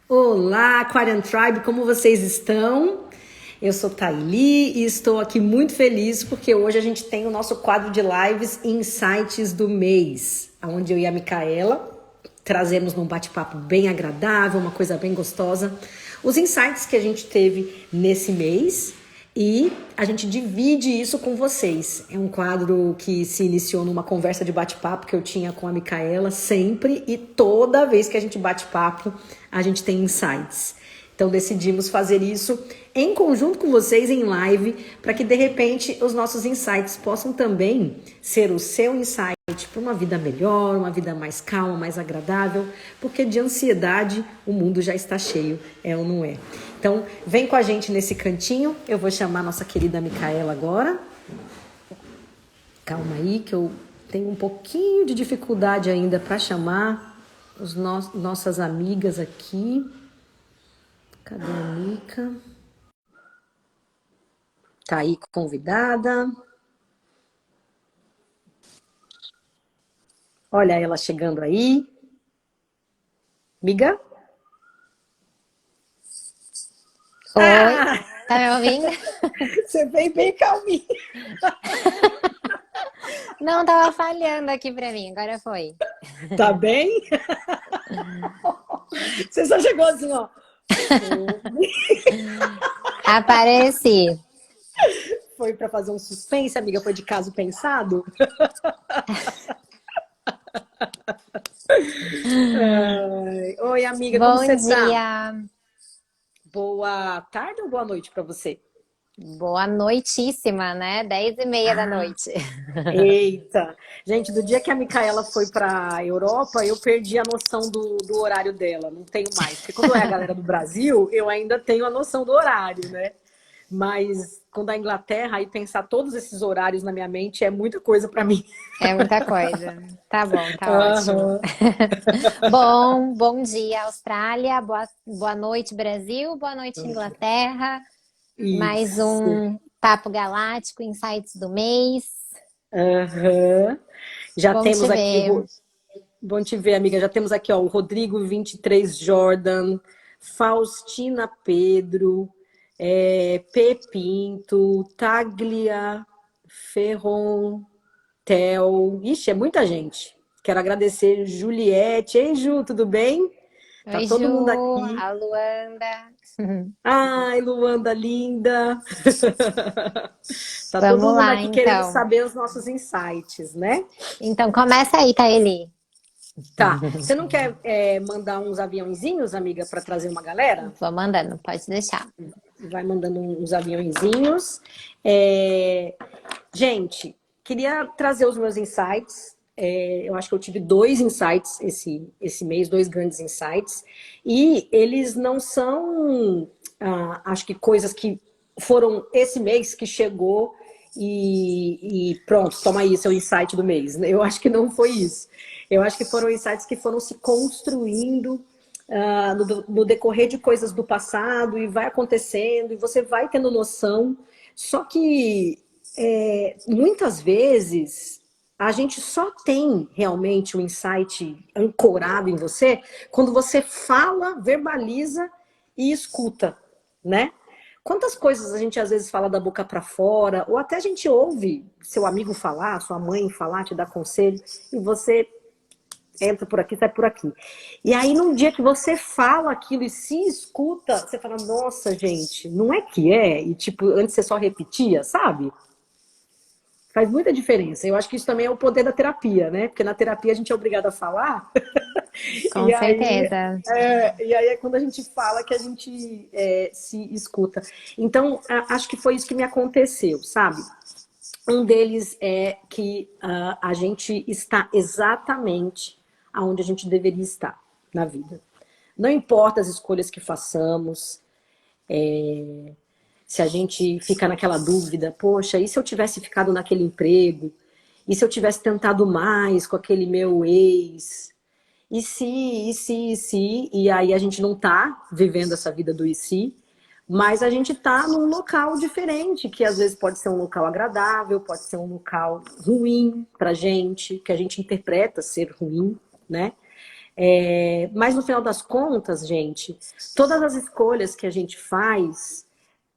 Olá, Aquarian Tribe, como vocês estão? Eu sou Thaili e estou aqui muito feliz porque hoje a gente tem o nosso quadro de lives Insights do mês, onde eu e a Micaela trazemos num bate-papo bem agradável, uma coisa bem gostosa, os insights que a gente teve nesse mês e a gente divide isso com vocês. É um quadro que se iniciou numa conversa de bate-papo que eu tinha com a Micaela sempre e toda vez que a gente bate papo, a gente tem insights. Então decidimos fazer isso em conjunto com vocês em live, para que de repente os nossos insights possam também ser o seu insight para uma vida melhor, uma vida mais calma, mais agradável, porque de ansiedade o mundo já está cheio, é ou não é? Então vem com a gente nesse cantinho, eu vou chamar a nossa querida Micaela agora. Calma aí que eu tenho um pouquinho de dificuldade ainda para chamar nossas amigas aqui. Cadê a Mica? Tá aí convidada. Olha ela chegando aí. Miga? Oi, tá me ouvindo? Você veio bem calminha. Não, tava falhando aqui pra mim, agora foi. Tá bem? Você só chegou assim, ó. Apareci. Foi para fazer um suspense, amiga? Foi de caso pensado? Oi, amiga, como Bom você tá? dia. Boa tarde ou boa noite para você? Boa noitíssima, né? 10h30 da Ah, noite. eita! Gente, do dia que a Micaela foi para a Europa, eu perdi a noção do horário dela. Não tenho mais. Porque quando é a galera do Brasil, eu ainda tenho a noção do horário, né? Mas quando é a Inglaterra, aí pensar todos esses horários na minha mente é muita coisa para mim. É muita coisa. Tá bom, tá ótimo. Aham. Bom dia, Austrália. Boa noite, Brasil. Boa noite, Inglaterra. Mais Isso. um Papo Galáctico, Insights do mês. Aham. Já Bom te temos aqui, ver. bom te ver, amiga. Já temos aqui, ó, o Rodrigo 23 Jordan, Faustina Pedro, P. Pinto, Taglia, Ferron, Tel. Ixi, é muita gente. Quero agradecer Juliette. Ei, Ju, tudo bem? Tá Oi, todo mundo Ju, aqui. a Luanda. Ai, Luanda linda. Tá todo Vamos mundo lá, aqui querendo então. saber os nossos insights, né? Então, começa aí, Thaeli. Tá. Você não quer mandar uns aviãozinhos, amiga, para trazer uma galera? Vou mandando, pode deixar. Vai mandando uns aviãozinhos. É, Gente, queria trazer os meus insights. Eu acho que eu tive dois insights esse mês, dois grandes insights. E eles não são, acho que coisas que foram esse mês que chegou e pronto, toma aí seu insight do mês. Eu acho que não foi isso. Eu acho que foram insights que foram se construindo no decorrer de coisas do passado e vai acontecendo e você vai tendo noção. Só que muitas vezes a gente só tem realmente o insight ancorado em você quando você fala, verbaliza e escuta, né? Quantas coisas a gente às vezes fala da boca para fora, ou até a gente ouve seu amigo falar, sua mãe falar, te dar conselho, e você entra por aqui, sai por aqui. E aí, num dia que você fala aquilo e se escuta, você fala, nossa, gente, não é que é? E tipo, antes você só repetia, sabe? Faz muita diferença. Eu acho que isso também é o poder da terapia, né? Porque na terapia a gente é obrigado a falar. Com E aí, certeza. é quando a gente fala que a gente se escuta. Então, acho que foi isso que me aconteceu, sabe? Um deles é que a gente está exatamente aonde a gente deveria estar na vida. Não importa as escolhas que façamos, se a gente fica naquela dúvida, poxa, e se eu tivesse ficado naquele emprego? E se eu tivesse tentado mais com aquele meu ex? E aí a gente não tá vivendo essa vida do e se, mas a gente tá num local diferente, que às vezes pode ser um local agradável, pode ser um local ruim pra gente, que a gente interpreta ser ruim, né? Mas no final das contas, gente, todas as escolhas que a gente faz,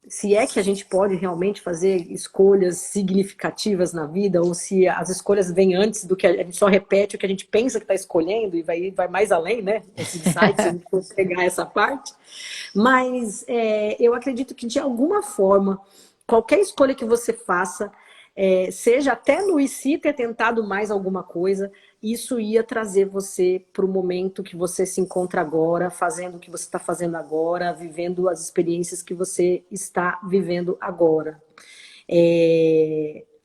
se é que a gente pode realmente fazer escolhas significativas na vida, ou se as escolhas vêm antes do que a gente só repete o que a gente pensa que está escolhendo e vai mais além, né? Esse insight, se a gente for pegar essa parte. Mas eu acredito que, de alguma forma, qualquer escolha que você faça, seja até no IC ter tentado mais alguma coisa, isso ia trazer você para o momento que você se encontra agora, fazendo o que você está fazendo agora, vivendo as experiências que você está vivendo agora.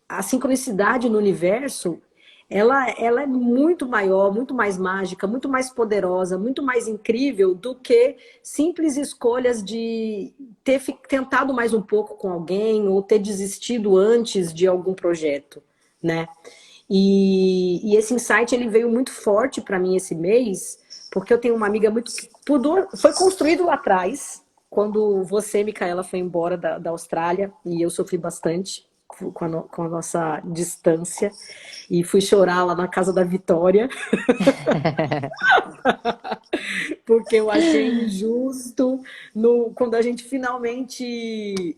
A sincronicidade no universo, ela é muito maior, muito mais mágica, muito mais poderosa, muito mais incrível do que simples escolhas de ter tentado mais um pouco com alguém ou ter desistido antes de algum projeto, né? E esse insight ele veio muito forte para mim esse mês, porque eu tenho uma amiga muito... Foi construído lá atrás, quando você, Micaela, foi embora da Austrália, e eu sofri bastante com a nossa distância, e fui chorar lá na casa da Vitória, porque eu achei injusto quando a gente finalmente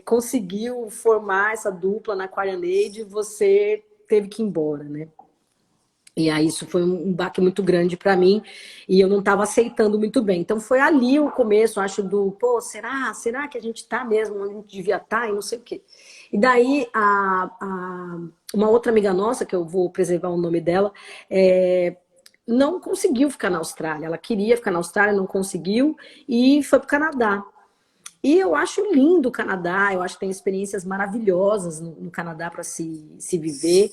conseguiu formar essa dupla na Aquarianeide, você teve que ir embora, né? E aí isso foi um baque muito grande para mim e eu não estava aceitando muito bem. Então foi ali o começo, acho, pô, será que a gente está mesmo onde a gente devia estar e não sei o quê. E daí uma outra amiga nossa, que eu vou preservar o nome dela, não conseguiu ficar na Austrália. Ela queria ficar na Austrália, não conseguiu e foi para o Canadá. E eu acho lindo o Canadá, eu acho que tem experiências maravilhosas no Canadá para se viver.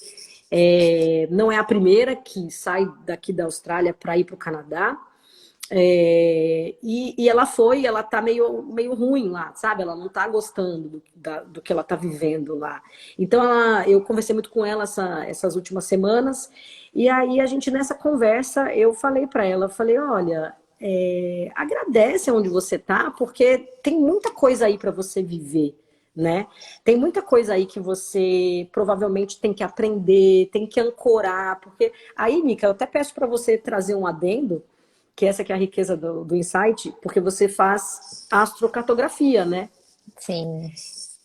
Não é a primeira que sai daqui da Austrália para ir para o Canadá. E ela tá meio ruim lá, sabe? Ela não tá gostando do que ela tá vivendo lá. Então eu conversei muito com ela essas últimas semanas, e aí a gente nessa conversa, eu falei para ela, eu falei, olha, agradece onde você tá, porque tem muita coisa aí para você viver. Né? Tem muita coisa aí que você provavelmente tem que aprender, tem que ancorar, porque aí, Mica, eu até peço para você trazer um adendo, que essa que é a riqueza do insight, porque você faz astrocartografia, né? Sim.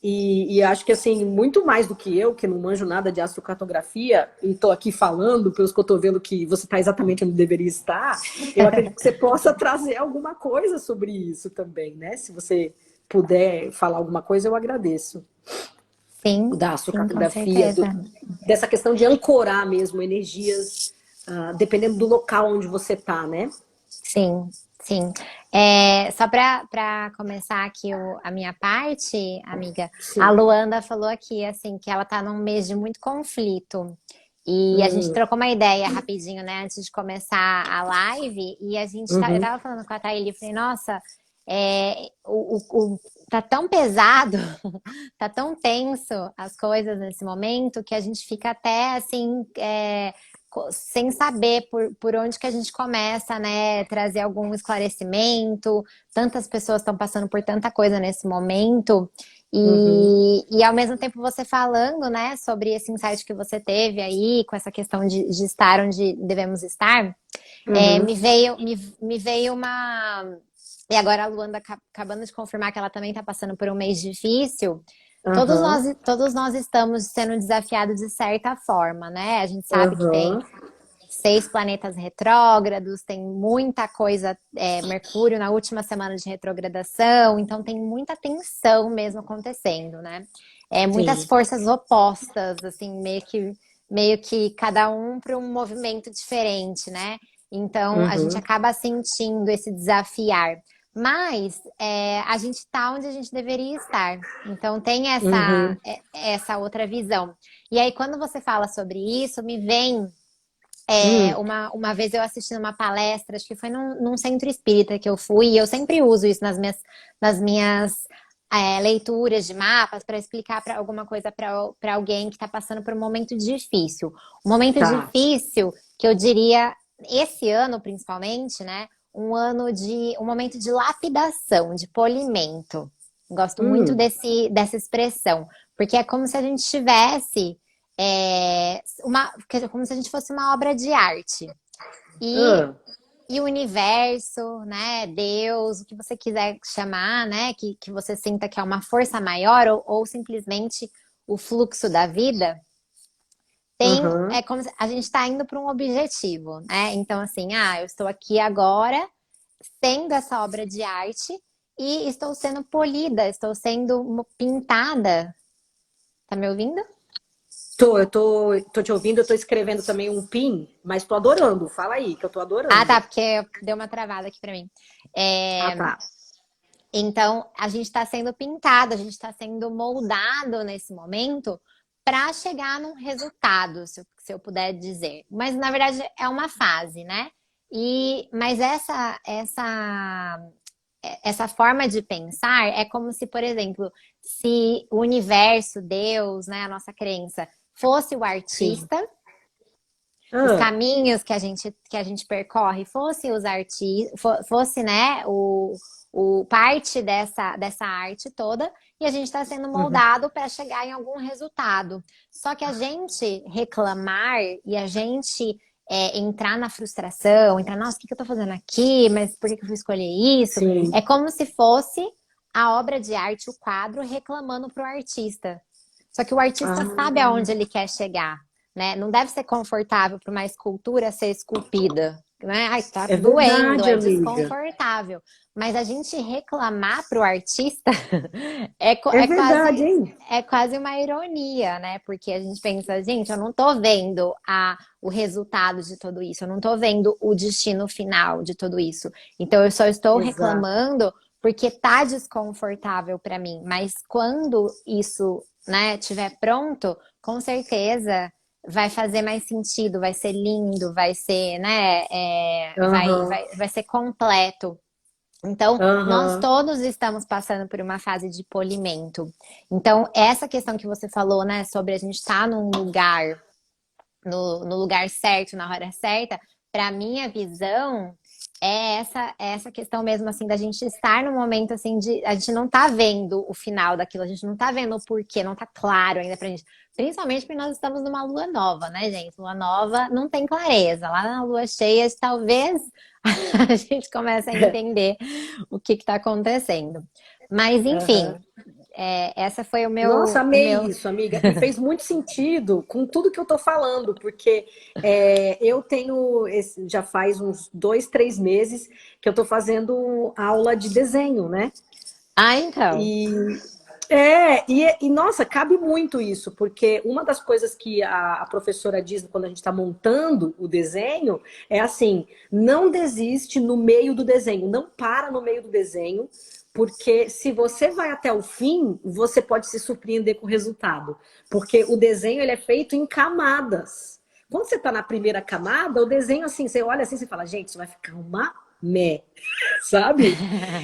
E acho que, assim, muito mais do que eu, que não manjo nada de astrocartografia, e estou aqui falando, pelos que eu estou vendo que você está exatamente onde deveria estar, eu acredito que você possa trazer alguma coisa sobre isso também, né? Se você puder falar alguma coisa, eu agradeço. Sim, Da sim, com astrocartografia, certeza. dessa questão de ancorar mesmo energias, dependendo do local onde você está, né? Sim, sim. Só para começar aqui a minha parte, amiga, a Sim. Luanda falou aqui assim que ela tá num mês de muito conflito. E a gente trocou uma ideia rapidinho, né, antes de começar a live, e eu Uhum. tava falando com a Thaíli, falei, nossa, tá tão pesado, tá tão tenso as coisas nesse momento, que a gente fica até assim, sem saber por onde que a gente começa, né? Trazer algum esclarecimento. Tantas pessoas estão passando por tanta coisa nesse momento. Uhum. E ao mesmo tempo você falando, né, sobre esse insight que você teve aí, com essa questão de estar onde devemos estar, Uhum. me veio uma. E agora a Luanda acabando de confirmar que ela também está passando por um mês difícil. Aham. Todos nós estamos sendo desafiados de certa forma, né? A gente sabe que tem Aham. 6 planetas retrógrados, tem muita coisa, Mercúrio na última semana de retrogradação, então tem muita tensão mesmo acontecendo, né? Muitas Sim. forças opostas, assim, meio que cada um para um movimento diferente, né? Então a gente Uhum. acaba sentindo esse desafiar. Mas a gente está onde a gente deveria estar. Então tem Uhum. essa outra visão. E aí, quando você fala sobre isso, me vem Uhum. uma vez eu assisti uma palestra, acho que foi num centro espírita que eu fui, e eu sempre uso isso nas minhas leituras de mapas para explicar alguma coisa para alguém que está passando por um momento difícil. Um momento Tá. difícil que eu diria, esse ano principalmente, né? Um momento de lapidação, de polimento. Gosto muito Hum. dessa expressão, porque é como se a gente tivesse como se a gente fosse uma obra de arte. E Ah. E o universo, né? Deus, o que você quiser chamar, né? Que você sinta que é uma força maior ou simplesmente o fluxo da vida, Aham. é como se a gente está indo para um objetivo, né? Então, assim, eu estou aqui agora tendo essa obra de arte e estou sendo polida, estou sendo pintada. Tá me ouvindo? Eu tô te ouvindo, eu tô escrevendo também um pin, mas tô adorando. Fala aí, que eu tô Ah, tá, adorando. porque deu uma travada aqui para mim. Ah, É, tá. Então, a gente está sendo pintado, a gente está sendo moldado nesse momento para chegar num resultado, se eu puder dizer. Mas, na verdade, é uma fase, né? Mas essa forma de pensar é como se, por exemplo, se o universo, Deus, né, a nossa crença, fosse o Sim. artista, os Ah, caminhos que a gente percorre fosse os artistas, fosse, né, o parte dessa arte toda, e a gente está sendo uhum. moldado para chegar em algum resultado. Só que a gente reclamar e a gente entrar na frustração, entrar, nossa, o que eu estou fazendo aqui? Mas por que eu fui escolher isso? É Sim. como se fosse a obra de arte, o quadro, reclamando para o artista. Só que o artista sabe Ah, aonde ele quer chegar, né? Não deve ser confortável para uma escultura ser esculpida, né? Ai, tá é doendo, verdade, é amiga. desconfortável. Mas a gente reclamar para o artista É verdade, hein? é quase uma ironia, né? Porque a gente pensa, gente, eu não tô vendo o resultado de tudo isso, eu não tô vendo o destino final de tudo isso. Então eu só estou Exato. reclamando porque tá desconfortável para mim. Mas quando isso, né, tiver pronto, com certeza vai fazer mais sentido, vai ser lindo, vai ser, né, Aham, vai ser completo. Então, nós aham. todos estamos passando por uma fase de polimento. Então, essa questão que você falou, né, sobre a gente estar num lugar, no lugar certo, na hora certa, para minha visão, é essa questão mesmo, assim, da gente estar no momento, assim, de a gente não tá vendo o final daquilo, a gente não tá vendo o porquê, não tá claro ainda pra gente. Principalmente porque nós estamos numa lua nova, né, gente? Lua nova não tem clareza. Lá na lua cheia, talvez a gente comece a entender o que está acontecendo. Mas, enfim, Aham. essa foi Nossa, o amei meu. isso, amiga. E fez muito sentido com tudo que eu tô falando, porque eu tenho, já faz uns 2, 3 meses que eu tô fazendo aula de desenho, né? Ah, então. E nossa, cabe muito isso, porque uma das coisas que a professora diz quando a gente está montando o desenho é assim: não desiste no meio do desenho, não para no meio do desenho, porque se você vai até o fim, você pode se surpreender com o resultado, porque o desenho ele é feito em camadas. Quando você está na primeira camada, o desenho assim, você olha assim, você fala, gente, isso vai ficar uma mé, sabe?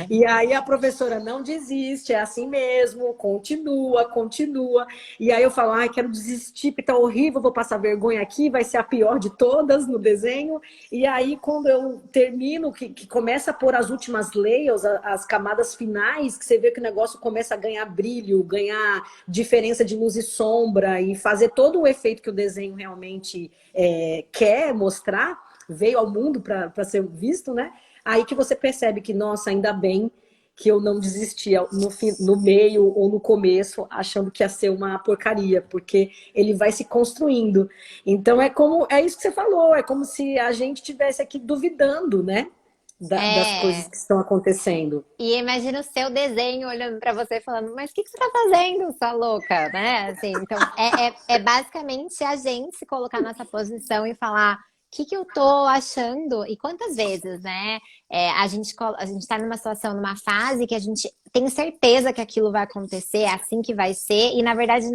E aí a professora não desiste, é assim mesmo, continua, continua. E aí eu falo, ai, quero desistir, porque tá horrível, vou passar vergonha aqui, vai ser a pior de todas no desenho. E aí quando eu termino, que começa a pôr as últimas layers, as camadas finais, que você vê que o negócio começa a ganhar brilho, ganhar diferença de luz e sombra e fazer todo o efeito que o desenho realmente quer mostrar, veio ao mundo para ser visto, né? Aí que você percebe que, nossa, ainda bem que eu não desistia no meio ou no começo, achando que ia ser uma porcaria, porque ele vai se construindo. Então é isso que você falou, é como se a gente tivesse aqui duvidando, né? Das coisas É. que estão acontecendo. E imagina o seu desenho olhando para você falando, mas o que você tá fazendo, sua louca, né? Assim, então, é basicamente a gente se colocar nessa posição e falar, o que eu tô achando? E quantas vezes, né? A gente tá numa situação, numa fase que a gente tem certeza que aquilo vai acontecer, é assim que vai ser, e na verdade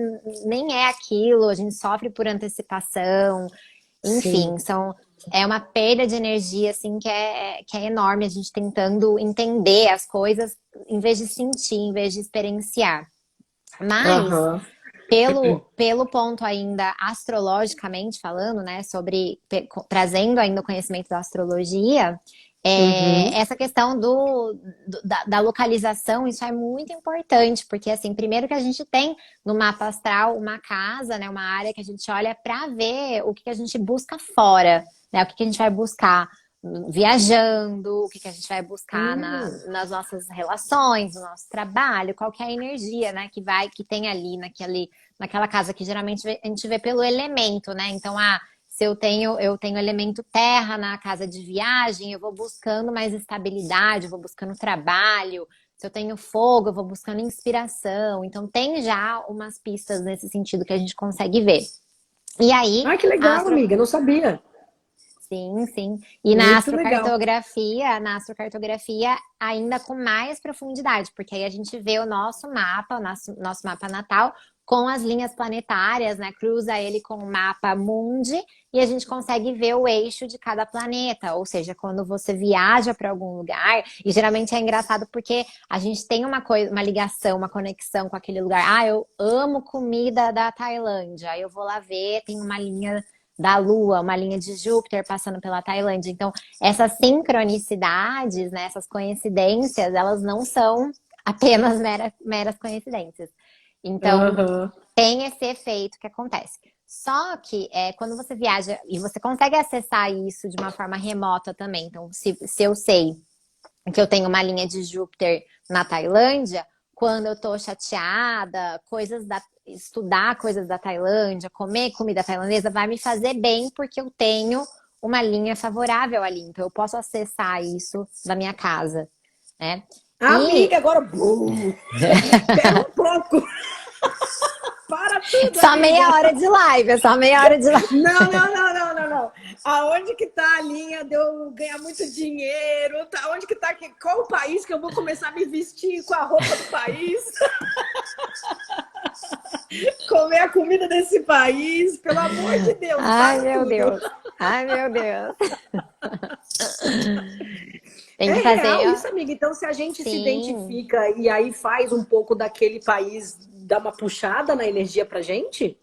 nem é aquilo, a gente sofre por antecipação, Sim. enfim, é uma perda de energia, assim, que é enorme, a gente tentando entender as coisas em vez de sentir, em vez de experienciar. Mas, Aham. pelo ponto ainda astrologicamente falando, né, trazendo ainda o conhecimento da astrologia, Uhum. essa questão da localização, isso é muito importante, porque assim, primeiro que a gente tem no mapa astral uma casa, né, uma área que a gente olha para ver o que a gente busca fora, né, o que a gente vai buscar. viajando, o que que a gente vai buscar nas nossas relações, no nosso trabalho, qual que é a energia, né, que tem ali naquela casa que geralmente a gente vê pelo elemento, né? Então, se eu tenho elemento terra na casa de viagem, eu vou buscando mais estabilidade, eu vou buscando trabalho. Se eu tenho fogo, eu vou buscando inspiração. Então, tem já umas pistas nesse sentido que a gente consegue ver. E aí, Ah, que a legal, astro... amiga, não sabia. Sim, sim. E Muito legal. na astrocartografia ainda com mais profundidade, porque aí a gente vê o nosso mapa natal com as linhas planetárias, né? Cruza ele com o mapa mundi e a gente consegue ver o eixo de cada planeta. Ou seja, quando você viaja para algum lugar, e geralmente é engraçado porque a gente tem uma coisa, uma ligação, uma conexão com aquele lugar. Ah, eu amo comida da Tailândia. Aí eu vou lá ver, tem uma linha da Lua, uma linha de Júpiter passando pela Tailândia. Então, essas sincronicidades, né, essas coincidências, elas não são apenas meras coincidências. Então, Aham. tem esse efeito que acontece. Só que quando você viaja e você consegue acessar isso de uma forma remota também. Então, se eu sei que eu tenho uma linha de Júpiter na Tailândia, quando eu tô chateada, estudar coisas da Tailândia, comer comida tailandesa, vai me fazer bem porque eu tenho uma linha favorável ali. Então, eu posso acessar isso da minha casa, né? E Amiga, agora. Espera um pouco. Para tudo, só meia amiga. hora de live, é só meia hora de live. Não, não, não, não, não, não. Aonde que tá a linha de eu ganhar muito dinheiro? Tá, onde que tá? Qual o país que eu vou começar a me vestir com a roupa do país? Comer a comida desse país? Pelo amor de Deus, Ai, para meu tudo. Deus. Ai, meu Deus. Tem É que real fazer, isso, amiga. Então, se a gente se sim. identifica e aí faz um pouco daquele país, dá uma puxada na energia pra gente?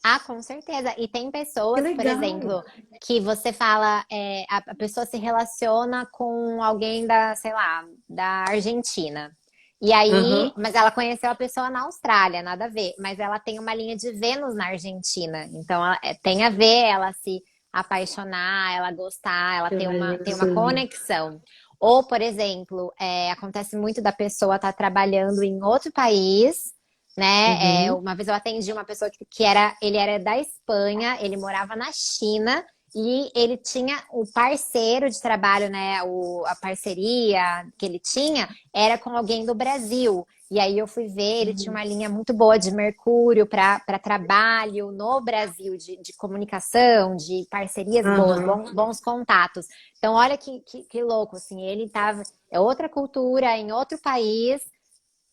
Ah, com certeza. E tem Que pessoas, por legal. exemplo, que você fala, a pessoa se relaciona com alguém sei lá, da Argentina. E aí, Aham. mas ela conheceu a pessoa na Austrália, nada a ver. Mas ela tem uma linha de Vênus na Argentina. Então, tem a ver ela se apaixonar, ela gostar, ela tem uma Sim. conexão. Ou, por exemplo, acontece muito da pessoa estar trabalhando em outro país, né? Uhum. Uma vez eu atendi uma pessoa ele era da Espanha, ele morava na China e ele tinha o parceiro de trabalho, né? A parceria que ele tinha era com alguém do Brasil. E aí eu fui ver, ele tinha uma linha muito boa de Mercúrio para trabalho no Brasil, de comunicação, de parcerias boas, Aham. bons contatos. Então, olha que louco, assim, ele tava, é outra cultura, em outro país,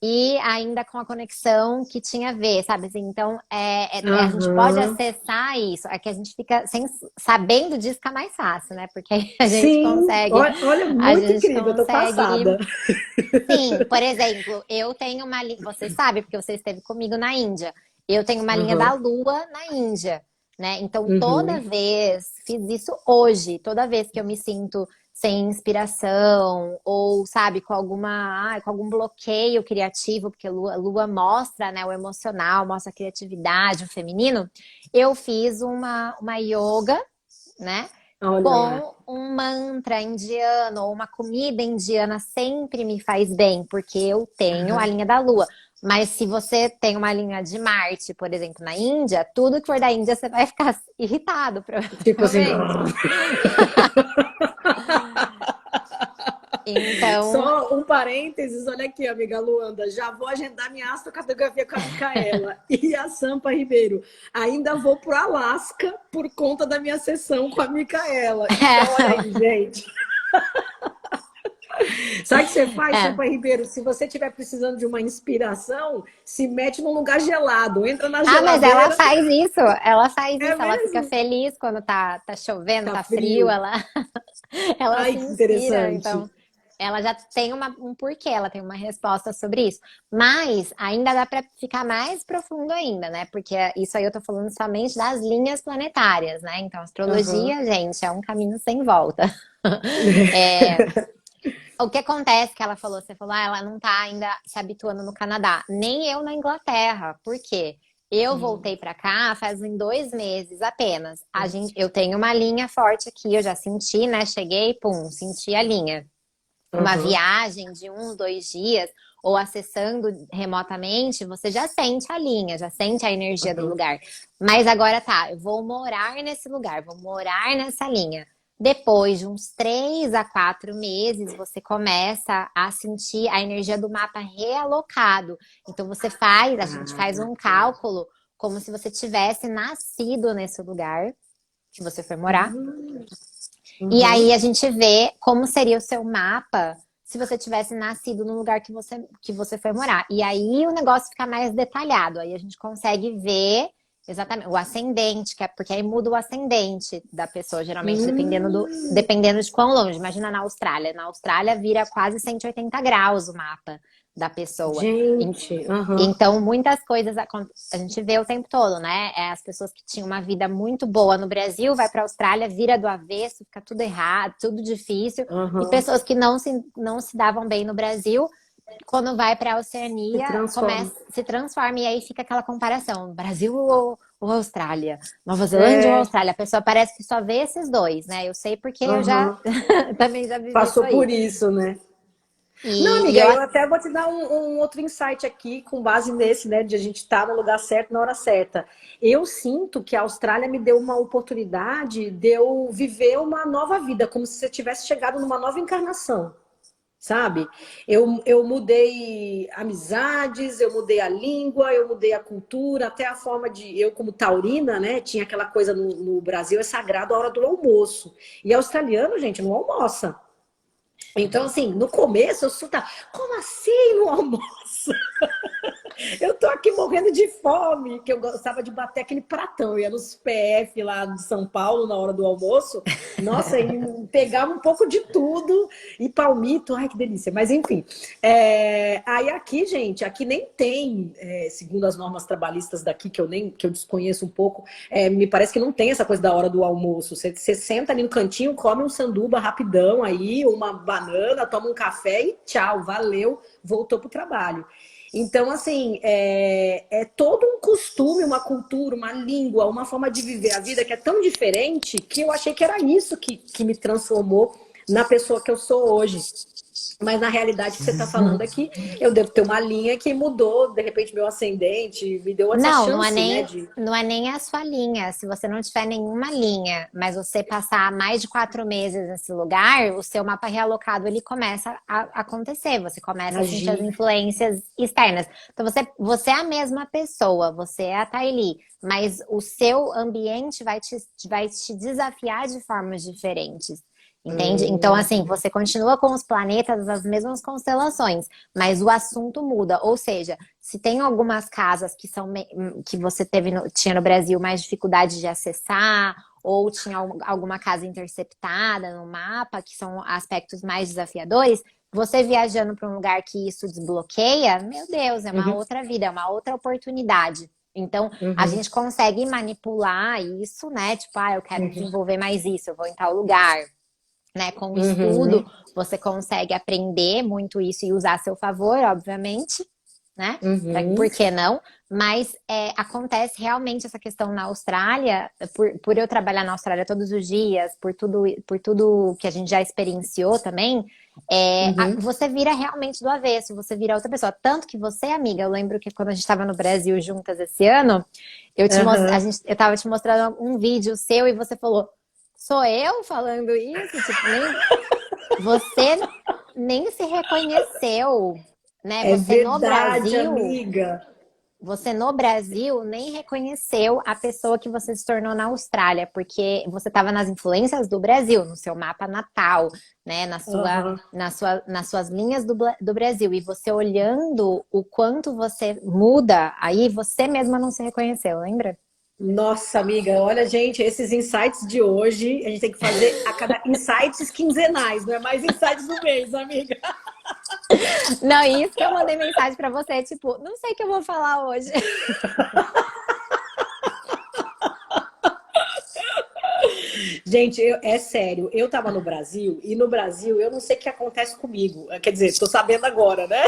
e ainda com a conexão que tinha a ver, sabe assim? Então, a gente pode Aham. acessar isso. É que a gente fica sabendo disso fica mais fácil, né? Porque aí Sim, olha, a muito gente incrível, eu tô consegue. passada. Sim, por exemplo, eu tenho uma linha, você sabe, porque você esteve comigo na Índia. Eu tenho uma linha da Aham. Lua na Índia, né? Então, toda Uhum. vez, fiz isso hoje, toda vez que eu me sinto sem inspiração ou, sabe, com algum bloqueio criativo, porque Lua mostra, né, o emocional, mostra a criatividade, o feminino, eu fiz uma yoga, né? Olha lá. Com um mantra indiano ou uma comida indiana sempre me faz bem, porque eu tenho a Aham. linha da Lua. Mas se você tem uma linha de Marte, por exemplo, na Índia, tudo que for da Índia você vai ficar irritado, Tipo assim. provavelmente. Então, Só um parênteses, olha aqui, amiga Luanda. Já vou agendar minha astrocartografia com a Micaela e a Sampa Ribeiro. Ainda vou pro Alasca por conta da minha sessão com a Micaela. Então, olha aí, gente. Sabe o que você faz, é. Sampa Ribeiro? Se você estiver precisando de uma inspiração, se mete num lugar gelado, entra na Ah, mas ela geladeira. faz isso, ela faz É isso, ela fica mesmo? feliz quando tá chovendo, Tá tá frio, frio. ela Ai, se que inspira, interessante. então ela já tem um porquê, ela tem uma resposta sobre isso. Mas ainda dá para ficar mais profundo ainda, né? Porque isso aí eu tô falando somente das linhas planetárias, né? Então, Aham. astrologia, gente, é um caminho sem volta. É, o que acontece que ela falou, você falou, ela não tá ainda se habituando no Canadá, nem eu na Inglaterra. Por quê? Eu voltei pra cá fazem 2 meses apenas. Eu tenho uma linha forte aqui, eu já senti, né? Cheguei, pum, senti a linha. Uma Aham. viagem de 1, 2 dias ou acessando remotamente, você já sente a linha, já sente a energia do Aham. lugar. Mas agora tá, eu vou morar nesse lugar, vou morar nessa linha. Depois de uns 3 a 4 meses, você começa a sentir a energia do mapa realocado. Então a gente faz Ah, um tá. cálculo como se você tivesse nascido nesse lugar que você foi morar. Uhum. E Uhum. aí a gente vê como seria o seu mapa se você tivesse nascido no lugar que você foi morar. E aí o negócio fica mais detalhado. Aí a gente consegue ver exatamente o ascendente, porque aí muda o ascendente da pessoa, geralmente, Hum. dependendo de quão longe. Imagina na Austrália. Na Austrália vira quase 180 graus o mapa da pessoa. Gente, aham. Então, muitas coisas a gente vê o tempo todo, né? As pessoas que tinham uma vida muito boa no Brasil, vai para a Austrália, vira do avesso, fica tudo errado, tudo difícil. E Aham. pessoas que não se davam bem no Brasil, quando vai para a Se Oceania, transforma. se transforma e aí fica aquela comparação, Brasil ou Austrália, Nova Zelândia ou É, Austrália. A pessoa parece que só vê esses dois, né? Eu sei porque eu já aham. também já vivi isso Passou aí. por isso, né? Não, E amiga, eu eu até vou te dar um outro insight aqui, com base nesse, né, de a gente estar no lugar certo na hora certa. Eu sinto que a Austrália me deu uma oportunidade de eu viver uma nova vida, como se você tivesse chegado numa nova encarnação, sabe? Eu mudei amizades, eu mudei a língua, eu mudei a cultura, até a forma de. Eu, como taurina, né, tinha aquela coisa no Brasil, é sagrado a hora do almoço. E australiano, gente, não almoça. Então, assim, no começo eu escutava, como assim no almoço? Eu tô aqui morrendo de fome, que eu gostava de bater aquele pratão. Eu ia nos PF lá de São Paulo na hora do almoço. Nossa, e pegava um pouco de tudo e palmito, ai que delícia. Mas enfim, aí aqui, gente, aqui nem tem, segundo as normas trabalhistas daqui, que eu desconheço um pouco, me parece que não tem essa coisa da hora do almoço. Você senta ali no cantinho, come um sanduba rapidão aí, uma banana, toma um café e tchau, valeu, voltou pro trabalho. Então, assim, é todo um costume, uma cultura, uma língua, uma forma de viver a vida que é tão diferente que eu achei que era isso que me transformou na pessoa que eu sou hoje. Mas na realidade, o que você está falando aqui, eu devo ter uma linha que mudou, de repente, meu ascendente, me deu essa Não, chance, né? De... não é nem a sua linha. Se você não tiver nenhuma linha, mas você passar mais de 4 meses nesse lugar, o seu mapa realocado ele começa a acontecer. Você começa a sentir as agir. influências externas. Então você é a mesma pessoa, você é a Thaili, mas o seu ambiente vai te desafiar de formas diferentes. Entende? Então, assim, você continua com os planetas, as mesmas constelações, mas o assunto muda. Ou seja, se tem algumas casas que você tinha no Brasil mais dificuldade de acessar, ou tinha alguma casa interceptada no mapa, que são aspectos mais desafiadores, você viajando para um lugar que isso desbloqueia, meu Deus, é uma Uhum, outra vida, é uma outra oportunidade. Então, a uhum, gente consegue manipular isso, né? Tipo, eu quero uhum, desenvolver mais isso, eu vou em tal lugar, né? Com o estudo, uhum, você consegue aprender muito isso e usar a seu favor, obviamente, né? uhum, Por que não? Mas acontece realmente essa questão na Austrália, por eu trabalhar na Austrália todos os dias, por tudo que a gente já experienciou também, uhum, você vira realmente do avesso, você vira outra pessoa. Tanto que você, amiga, eu lembro que quando a gente estava no Brasil juntas esse ano, uhum. eu tava te mostrando um vídeo seu e você falou, sou eu falando isso? Tipo, você nem se reconheceu, né? É verdade, amiga. Você no Brasil nem reconheceu a pessoa que você se tornou na Austrália, porque você estava nas influências do Brasil, no seu mapa natal, né? Aham. Nas suas linhas do Brasil. E você olhando o quanto você muda, aí você mesma não se reconheceu, lembra? Nossa, amiga, olha, gente, esses insights de hoje, a gente tem que fazer a cada insights quinzenais, não é mais insights do mês, amiga. Não, isso que eu mandei mensagem pra você, tipo, não sei o que eu vou falar hoje. Gente, é sério, eu tava no Brasil e no Brasil eu não sei o que acontece comigo. Quer dizer, tô sabendo agora, né?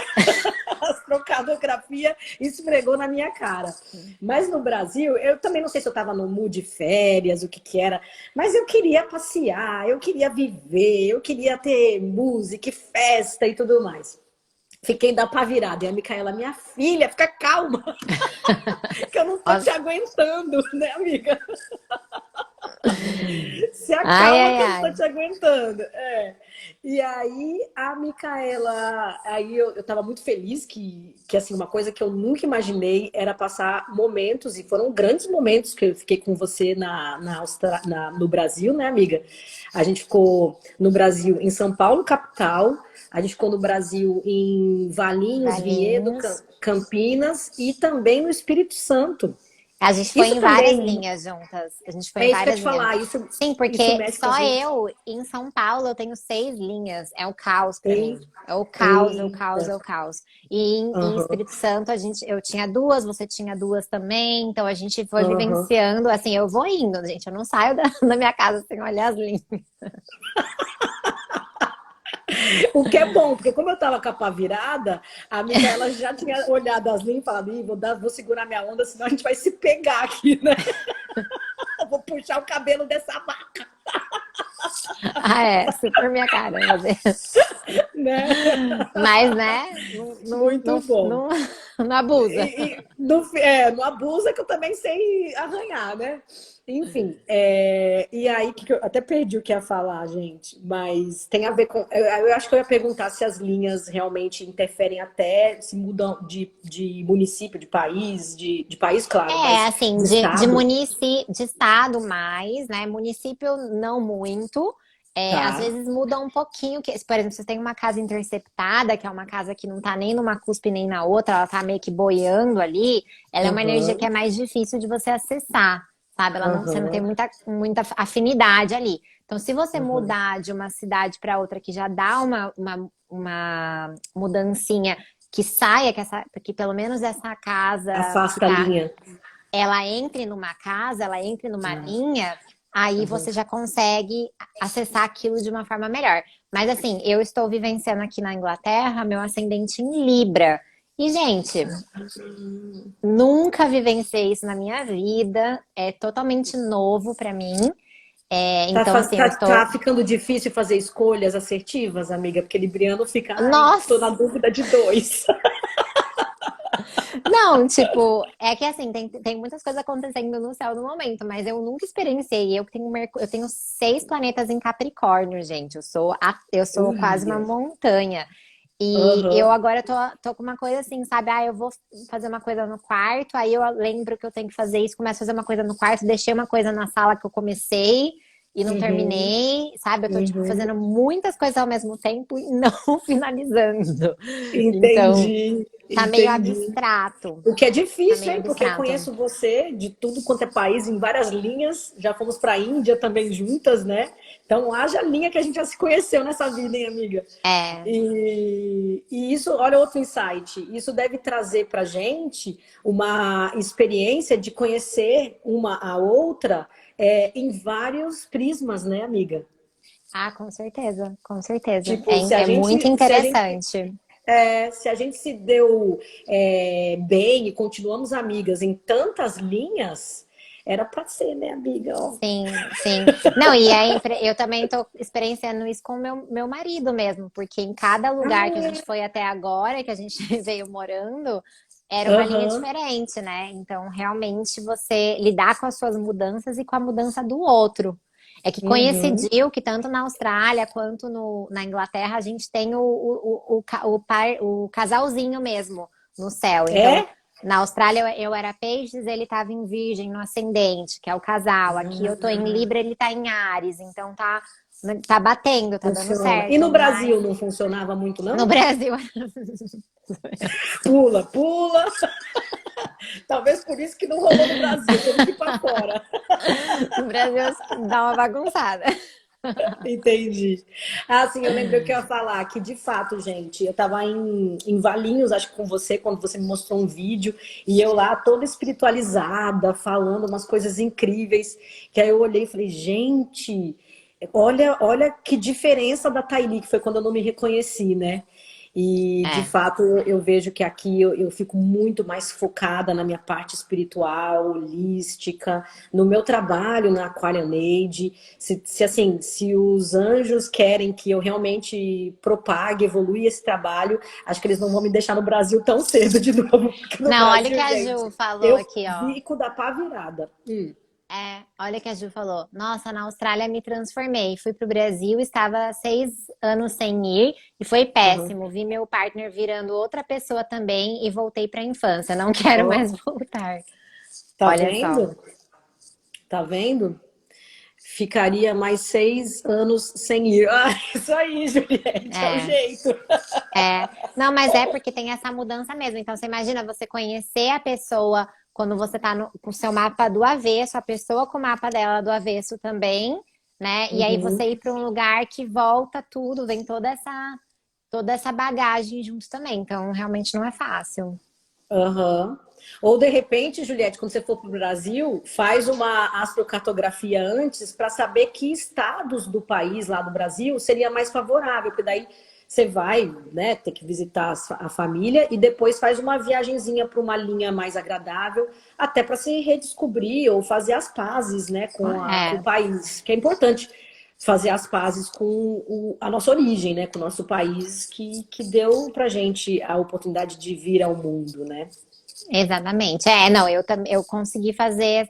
astrocardografia esfregou na minha cara. Mas no Brasil, eu também não sei se eu estava no mood de férias, o que que era, mas eu queria passear, eu queria viver, eu queria ter música, e festa e tudo mais. Fiquei da pá virada. E a Micaela, minha filha, fica calma, que eu não tô te Nossa. aguentando, né, amiga? Se Ai, acalma ai, que eu não tô ai. te aguentando. É. E aí a Micaela, aí eu tava muito feliz que assim, uma coisa que eu nunca imaginei era passar momentos, e foram grandes momentos que eu fiquei com você no Brasil, né, amiga? A gente ficou no Brasil, em São Paulo, capital, a gente ficou no Brasil em Valinhos, Vinhedo, Valinhos. Campinas e também no Espírito Santo. A gente foi Isso em várias também, linhas juntas. A gente foi em é isso que eu ia várias te linhas. falar, isso, Sim, isso porque mexe com a só gente. eu, em São Paulo, eu tenho 6 linhas. É o caos pra Ei, mim. É o caos, é o caos, eita. é o caos. E em Aham, Espírito Santo, eu tinha duas, você tinha duas também. Então a gente foi aham. vivenciando. Assim, eu vou indo, gente. Eu não saio da minha casa sem olhar as linhas. O que é bom, porque como eu tava com a pá virada, a Micaela já tinha olhado as linhas e falado, Ih, vou segurar minha onda, senão a gente vai se pegar aqui, né? Eu vou puxar o cabelo dessa vaca, Ah, é, super minha cara, fazer. né? Mas, né, não, não, Muito bom. não, não abusa. Não abusa que eu também sei arranhar, né? Enfim, e aí que eu até perdi o que ia falar, gente, mas tem a ver com. Eu acho que eu ia perguntar se as linhas realmente interferem até, se mudam de município, de país, de país, claro, É, mas assim, de de estado. município, de estado mais, né? Município não muito. É, às Tá. vezes muda um pouquinho, que, por exemplo, se você tem uma casa interceptada, que é uma casa que não tá nem numa cúspide nem na outra, ela tá meio que boiando ali, ela é uma energia que Aham, é mais difícil de você acessar, sabe? Você não tem aham, muita afinidade ali. Então, se você aham. mudar de uma cidade para outra que já dá uma mudancinha que saia, que pelo menos essa casa que Afasta a tá linha. ela entre numa casa, ela entre numa Ah, linha, aí aham. você já consegue acessar aquilo de uma forma melhor. Mas assim, eu estou vivenciando aqui na Inglaterra meu ascendente em Libra. E, gente, nunca vivenciei isso na minha vida. É totalmente novo para mim. É, Tá, então, assim, eu estou. tá ficando difícil fazer escolhas assertivas, amiga? Porque libriano fica, ai, tô na Nossa! dúvida de dois. Não, tipo, é que assim, tem muitas coisas acontecendo no céu no momento, mas eu nunca experienciei. Eu tenho 6 planetas em Capricórnio, gente. Eu sou quase uma Uia. montanha. E eu Aham. agora tô com uma coisa assim, sabe? Ah, eu vou fazer uma coisa no quarto, aí eu lembro que eu tenho que fazer isso, começo a fazer uma coisa no quarto, deixei uma coisa na sala que eu comecei e não Uhum. terminei, sabe? Eu tô, tipo, Uhum. fazendo muitas coisas ao mesmo tempo e não finalizando. Então, Entendi, tá meio entendi. abstrato. O que é Tá difícil, meio hein? Porque eu abstrato. conheço você de tudo quanto é país, em várias linhas. Já fomos para a Índia também juntas, né? Então, haja linha que a gente já se conheceu nessa vida, hein, amiga? É. E isso, olha outro insight, isso deve trazer para gente uma experiência de conhecer uma a outra em vários prismas, né, amiga? Ah, com certeza, com certeza. Tipo, É muito interessante. se a gente se deu bem e continuamos amigas em tantas linhas, era para ser, né, amiga? Ó. Sim, sim. Não, e eu também tô experienciando isso com o meu marido mesmo, porque em cada Ah, lugar que a gente é. foi até agora, que a gente veio morando, era uma linha Aham. diferente, né? Então, realmente, você lidar com as suas mudanças e com a mudança do outro. É que Uhum. coincidiu que tanto na Austrália quanto na Inglaterra a gente tem o casalzinho mesmo no céu. Então, É? na Austrália eu era peixes, ele estava em virgem no ascendente, que é o casal. Aqui eu tô em Ah, Libra, ele tá em Áries. Então tá batendo, tá dando funciona. E certo. no Mas Brasil não funcionava muito, no não? Brasil, Pula, pula. Talvez por isso que não rolou no Brasil, teve que ir para fora. no Brasil dá uma bagunçada. Entendi. Ah, sim, eu lembrei o que eu ia falar, que de fato, gente, eu tava em Valinhos, acho que com você, quando você me mostrou um vídeo, e eu lá toda espiritualizada, falando umas coisas incríveis, que aí eu olhei e falei, gente, olha que diferença da Thaili, que foi quando eu não me reconheci, né? E, de É. fato, eu vejo que aqui eu fico muito mais focada na minha parte espiritual, holística, no meu trabalho na Aquarianeide. Assim, se os anjos querem que eu realmente propague, evolui esse trabalho, acho que eles não vão me deixar no Brasil tão cedo de novo, porque no Não, olha o que Brasil, a gente, Ju falou eu aqui, ó. fico da pá virada. Olha o que a Ju falou. Nossa, na Austrália me transformei. Fui pro Brasil, estava 6 anos sem ir e foi Uhum. péssimo. Vi meu partner virando outra pessoa também e voltei pra infância. Não quero Ó, mais voltar. tá Olha só. vendo? Tá vendo? Ficaria mais 6 anos sem ir. Ah, isso aí, Juliette, é o É. jeito. Não, mas é porque tem essa mudança mesmo. Então, você imagina você conhecer a pessoa quando você tá com o seu mapa do avesso, a pessoa com o mapa dela do avesso também, né? E aí Uhum. você ir para um lugar que volta tudo, vem toda essa bagagem junto também. Então, realmente não é fácil. Aham. Ou de repente, Juliette, quando você for para o Brasil, faz uma astrocartografia antes para saber que estados do país lá do Brasil seria mais favorável, porque daí você vai, né, ter que visitar a família e depois faz uma viagenzinha para uma linha mais agradável, até para se redescobrir ou fazer as pazes, né, com o É, país, que é importante fazer as pazes com a nossa origem, né, com o nosso país que deu para gente a oportunidade de vir ao mundo, né? exatamente. Não, eu consegui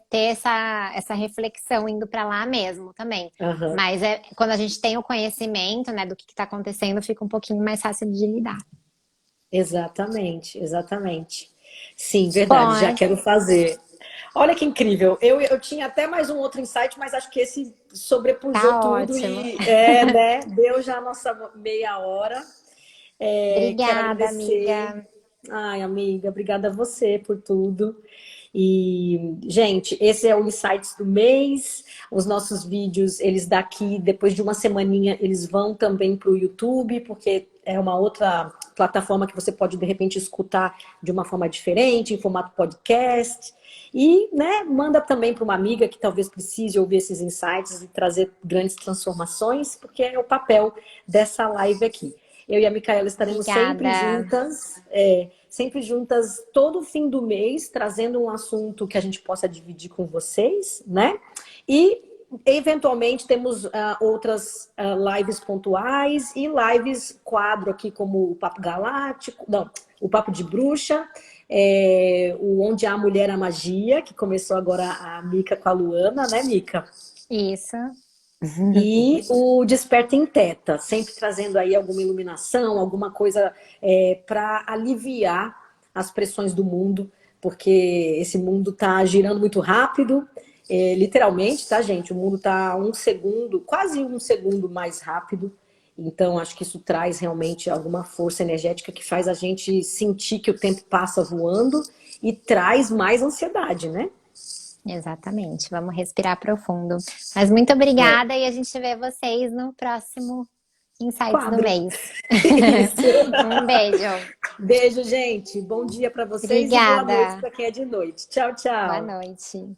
ter essa reflexão indo para lá mesmo também. Aham. Mas quando a gente tem o conhecimento, né, do que está acontecendo, fica um pouquinho mais fácil de lidar. Exatamente, exatamente. Sim, verdade, já Bom, quero fazer. Olha que incrível. Eu tinha até mais um outro insight, mas acho que esse sobrepujou tá tudo ótimo. e né, deu já a nossa meia hora. Quero Obrigada, agradecer. amiga. Ai, amiga, obrigada a você por tudo. E, gente, esse é o Insights do mês. Os nossos vídeos, eles daqui, depois de uma semaninha, eles vão também para o YouTube, porque é uma outra plataforma que você pode, de repente, escutar de uma forma diferente, em formato podcast. E, né, manda também para uma amiga que talvez precise ouvir esses insights e trazer grandes transformações, porque é o papel dessa live aqui. Eu e a Micaela estaremos Obrigada. sempre juntas todo fim do mês, trazendo um assunto que a gente possa dividir com vocês, né? E eventualmente temos outras lives pontuais e lives quadro aqui, como o Papo Galáctico, não, o Papo de Bruxa, o Onde Há Mulher a Magia, que começou agora a Mica com a Luana, né, Mica? Isso. E o Desperta em Teta, sempre trazendo aí alguma iluminação, alguma coisa para aliviar as pressões do mundo, porque esse mundo está girando muito rápido, literalmente, tá, gente? O mundo está um segundo, quase um segundo mais rápido. Então, acho que isso traz realmente alguma força energética que faz a gente sentir que o tempo passa voando e traz mais ansiedade, né? Exatamente. Vamos respirar profundo. Mas muito É, obrigada e a gente vê vocês no próximo Insights do quadro. mês. Isso. Um beijo. Beijo, gente. Bom dia para vocês e boa noite Obrigada. para quem é de noite. Tchau, Boa tchau. noite.